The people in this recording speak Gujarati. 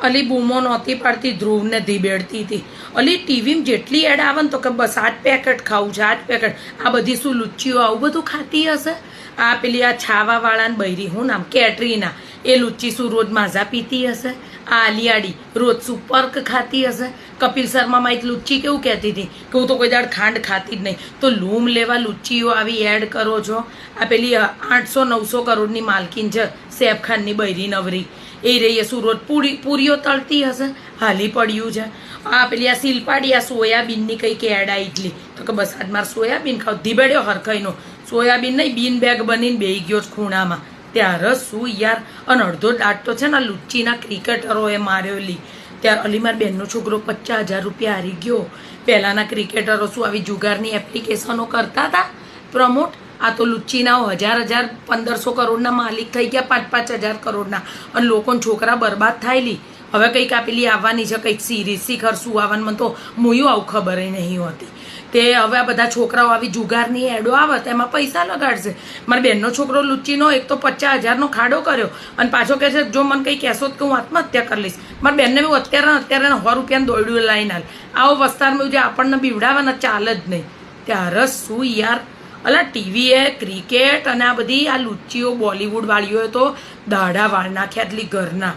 અલી બૂમો નહોતી પાડતી, ધ્રુવને ધીબેડતી હતી. અલી ટીવીમાં જેટલી એડ આવે ને તો કે બસ 8 પેકેટ ખાવું છે, 8 પેકેટ. આ બધી શું લુચ્ચીઓ આવું બધું ખાતી હશે? આ પેલી આ છાવાવાળાને બૈરી હું નામ કેટરીના, એ લુચ્ચી શું રોજ માઝા પીતી હશે? આ આલિયાડી રોજ સુપર્ક ખાતી હશે? કપિલ શર્મામાં એક લુચ્ચી કેવું કહેતી હતી કે હું તો કોઈ દાડ ખાંડ ખાતી જ નહીં. તો લૂમ લેવા લુચ્ચીઓ આવી એડ કરો છો. આ પેલી 800-900 કરોડની માલકીન છે સૈફ ખાનની બૈરી નવરી, એ રહી શું રોજ પૂરીઓ તળતી હશે? હાલી પડ્યું છે. આ પેલી આ શિલ્પાડી આ સોયાબીનની કંઈક એડ આવી એટલી તો કે બસ આજ મારે સોયાબીન ખાવ. ધીબેડ્યો હરખાઈનો સોયાબીન નહીં બીન બેગ બનીને બેહી ગયો ખૂણામાં. ત્યારે શું યાર. અને અડધો દાટ તો છે ને લુચ્ચીના ક્રિકેટરોએ માર્યોલી. ત્યારે અલીમાર બેનનો છોકરો 50,000 રૂપિયા હારી ગયો. પહેલાંના ક્રિકેટરો શું આવી જુગારની એપ્લિકેશનો કરતા હતા પ્રમોટ? આ તો લુચ્ચીના 1000 1500 કરોડના માલિક થઈ ગયા, 5,000 કરોડના. અને લોકોને છોકરા બરબાદ થાયલી. હવે કંઈક આપેલી આવવાની છે કંઈક સિરીઝ, શિખર શું આવવાનું મને તો મુયું આવું ખબર નહીં હોતી. તે હવે આ બધા છોકરાઓ આવી જુગારની એડો આવે તો એમાં પૈસા લગાડશે. મારા બેનનો છોકરો લુચ્ચીનો એક તો 50,000નો ખાડો કર્યો અને પાછો કહે છે જો મને કંઈ કહેશો તો હું આત્મહત્યા કરી લઈશ. મારા બેનને બી અત્યારે 100 રૂપિયાનું દોડ્યું લાઈને હાલ. આવો વસ્તારમાં જે આપણને બીવડાવવાના ચાલે જ નહીં. ત્યારે શું યાર. અલા ટીવીએ ક્રિકેટ અને આ બધી આ લુચ્ચીઓ બોલિવૂડ વાળીઓએ તો દાઢા વાળ નાખ્યા એટલી ઘરના.